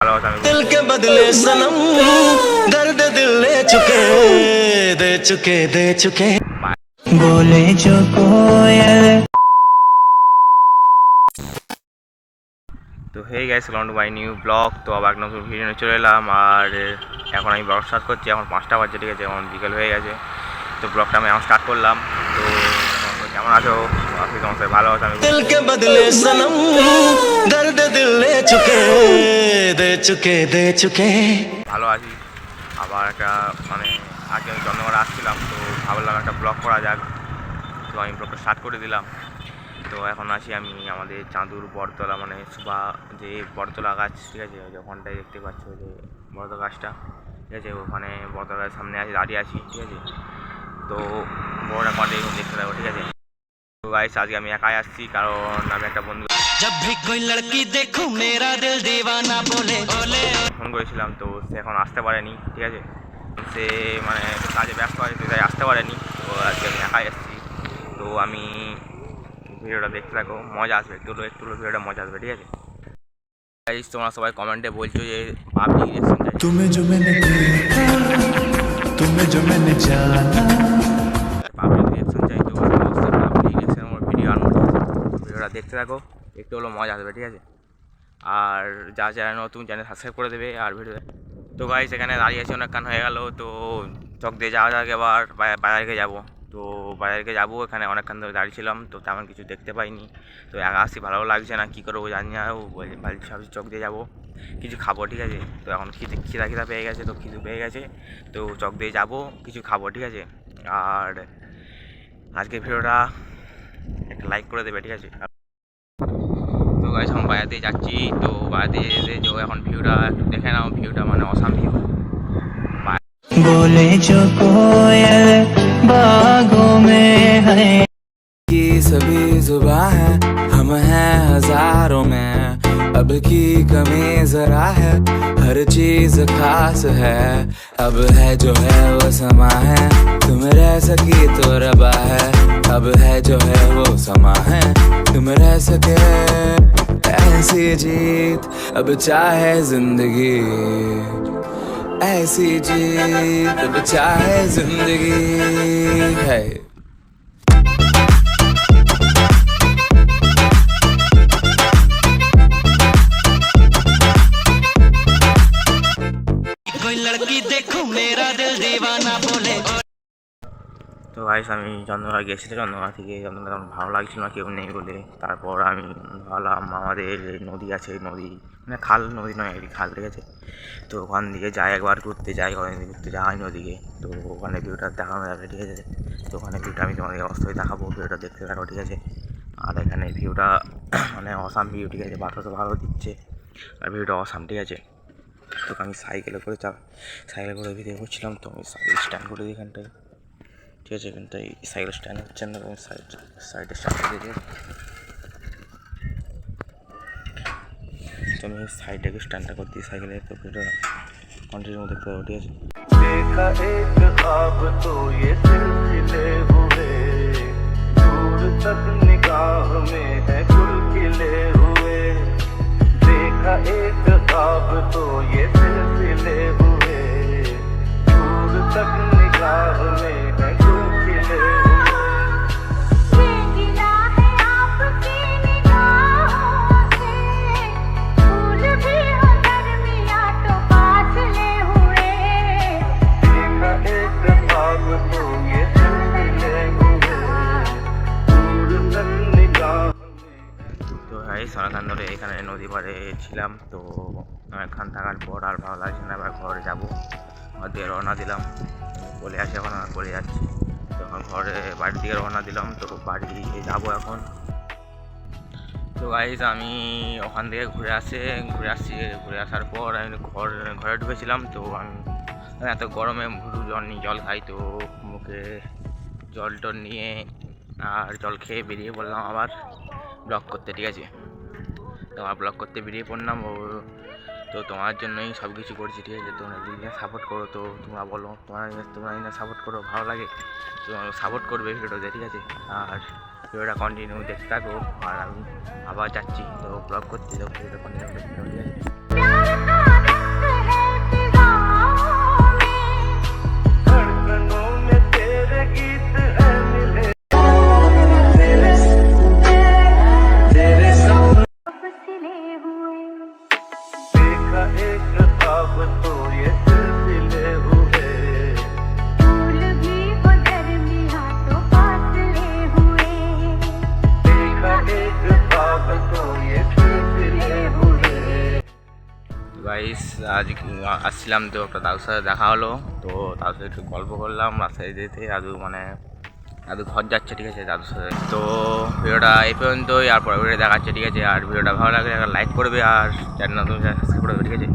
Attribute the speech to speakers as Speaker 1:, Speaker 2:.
Speaker 1: दिल के बदले सनम दर्द दिल ले चुके दे चुके बोले जो कोयल।
Speaker 2: তো hey guys, welcome to my new blog. তো আবার একটা নতুন ভিডিও নিয়ে চলে এলাম। আর এখন আমি ব্লগ স্টার্ট করছি। এখন 5টা বাজে, ঠিক আছে, এখন বিকেল হয়ে গেছে। তো ব্লগটা আমি এখন স্টার্ট করলাম। তো কেমন আছো? তোমার সাথে ভালো আছো? আমি
Speaker 1: दिल के बदले सनम दर्द दिल ले चुके दे चुके
Speaker 2: ভালো আছি। আবার একটা আজকে আমি চন্দ্রগড়ে আসছিলাম, তো ভাবলাম একটা ব্লগ করা যাক। তো আমি ব্লগটা স্টার্ট করে দিলাম। তো এখন আছি আমি আমাদের চাঁদুর বটতলা, সুবা যে বটতলা গাছ, ঠিক আছে, ওখানটায় দেখতে পাচ্ছ যে বটতলা গাছটা, ঠিক আছে, ওখানে বটতলা গাছের সামনে আছি, দাঁড়িয়ে আছি, ঠিক আছে। তো বড়টা কন্টিনিউ দেখতে থাকো, ঠিক আছে। তো গাইস, আজকে আমি একাই আসছি, কারণ আমি একটা বন্ধু
Speaker 1: जब भी कोई लड़की देखूं मेरा दिल दीवाना बोले बोले
Speaker 2: ফোন করেছিলাম, তো সে এখন আসতে পারেনি, ঠিক আছে। সে কাজে ব্যস্ত আছে, তো তাই আসতে পারেনি। তো আজকে আমি একাই এসেছি। তো আমি ভিডিওটা দেখতে থাকো, মজা আসবে, একটু ভিডিওটা মজা আসবে, ঠিক আছে। গাইস, তোমরা সবাই কমেন্টে বলছো যে পাবলিক রিঅ্যাকশন চাই।
Speaker 1: तुम्हें जो मैंने देखा तुम्हें जो मैंने जाना
Speaker 2: পাবলিক রিঅ্যাকশন চাই, তো অবশ্যই পাবলিক রিঅ্যাকশন আমার ভিডিও আনবো, ঠিক আছে। ভিডিওটা দেখতে থাকো, একটু হলো মজা আসবে, ঠিক আছে। আর যা চ্যানেল নতুন, চ্যানেল সাবস্ক্রাইব করে দেবে। আর ভিডিও তো গাইস, এখানে দাঁড়িয়ে আছি, অনেকক্ষণ হয়ে গেল। তো চক দিয়ে যাওয়া যাক, এবার বাজারকে যাবো। তো বাজারকে যাবো, এখানে অনেকক্ষণ ধরে দাঁড়িয়েছিলাম, তো তেমন কিছু দেখতে পাইনি। তো একা আসি, ভালো লাগছে না, কী করবো জানি না। ভাবছি চক দিয়ে যাবো, কিছু খাবো, ঠিক আছে। তো এখন খিদা পেয়ে গেছে, তো খিদে পেয়ে গেছে, তো চক দিয়ে যাবো, কিছু খাবো, ঠিক আছে। আর আজকে ভিডিওটা একটা লাইক করে দেবে, ঠিক আছে। তো গাইস, এখন বাজার দিয়ে যাচ্ছি। তো বাজার দিয়ে যেতে যে এখন ভিউটা একটু দেখে নাও, ভিউটা অসাম ভিউ।
Speaker 1: बोले जो कोयल बागों में है
Speaker 3: की सभी जुबां है, हम हैं हजारों में, अब की कमी जरा है, हर चीज खास है, अब है जो है वो समा है, तुम रह सकी तो रबा है, अब है जो है वो समा है, तुम रह सके ऐसी जीत, अब चाहे जिंदगी ऐसी जीत, अब चाहे जिंदगी है।
Speaker 1: कोई लड़की देखूं मेरा दिल दीवाना बोले।
Speaker 2: তো গাইস, আমি চন্দ্রগড় গেছিলাম। চন্দ্রগড় থেকে চন্দ্রগড় ভালো লাগছিল না, কেউ নেই বলে। তারপর আমি ভাবলাম আমাদের নদী আছে, নদী খাল, নদী নয়, একটি খাল, ঠিক আছে। তো ওখান দিকে যাই, একবার ঘুরতে যাই, ওখানে ঘুরতে যাওয়া হয়নি ওদিকে। তো ওখানে ভিউটা দেখানো যাবে, ঠিক আছে। তো ওখানে ভিউটা আমি তোমাদের অবশ্যই দেখাবো, ভিডিওটা দেখতে থাকো, ঠিক আছে। আর এখানে ভিউটা অসাম ভিউ, ঠিক আছে, বাতাসও ভালো দিচ্ছে, আর ভিউটা অসাম, ঠিক আছে। তো আমি সাইকেলে করে ভিডিও করছিলাম, তো আমি সাইকেল স্ট্যান্ড করে দিই এখানটায়, ঠিক আছে। এখানটায় সাইকেল স্ট্যান্ড হচ্ছে না, আমি সাইডে স্ট্যান্ড করে দিই। তো আমি সাইডটাকে স্ট্যান্ডটা করতে দিই সাইকেলের, তো ভিডিও কন্টিনিউ দেখতে পাবো, ঠিক আছে।
Speaker 4: देखा एक ख्वाब तो ये सिलसिले हुए, दूर तक निगाह में है गुल खिले हुए, देखा एक ख्वाब तो ये सिलसिले हुए, दूर तक निगाह में है गुल खिले हुए।
Speaker 2: তো অনেকক্ষণ ধরে এখানে নদী পাড়ে ছিলাম। তো অনেকক্ষণ থাকার পর আর ভালো লাগছে না, এবার ঘরে যাবো। ঘর দিয়ে রওনা দিলাম, বলে আসি, এখন আর বলে যাচ্ছি। তো এখন বাড়ির দিকে রওনা দিলাম, তো বাড়ি যাবো এখন। তো গাইজ, আমি ওখান থেকে ঘুরে আসার পর আমি ঘরে ঢুকেছিলাম। তো আমি এত গরমে জল খাই, তো মুখে জল টল নিয়ে আর জল খেয়ে বেরিয়ে পড়লাম আবার ব্লগ করতে, ঠিক আছে। তোমার ব্লগ করতে বেরিয়ে পড়লাম। তো তোমার জন্যই সব কিছু করছি, ঠিক আছে। তোমরা যদি সাপোর্ট করো, তো তোমরা বলো, তোমরা যদি সাপোর্ট করো, ভালো লাগে, তো সাপোর্ট করবে ভিডিওতে, ঠিক আছে। আর ভিডিওটা কন্টিনিউ দেখতে থাকো। আর আমি আবার যাচ্ছি তো ব্লগ করতে, তো ভিডিওটা কন্টিনিউ দেখতে থাকো, ঠিক আছে।
Speaker 4: देखा एक ख्वाब तो ये सिलसिले हुए
Speaker 5: फूल भी वो दरमिया तो फासले हुए
Speaker 4: देखा एक ख्वाब तो ये सिलसिले हुए
Speaker 2: গাইস আজ আসছিলাম তো একটা দাদুর সাথে দেখা হলো, তো তার সাথে একটু গল্প করলাম রাস্তায় যেতে। দাদু দাদু ঘর যাচ্ছে, ঠিক আছে দাদুর সাথে। তো ভিডিওটা এই পর্যন্তই, আর পরে ভিডিও দেখাচ্ছে, ঠিক আছে। আর ভিডিওটা ভালো লাগলে একটা লাইক করবে আর চ্যানেল সাবস্ক্রাইব করবে, ঠিক আছে।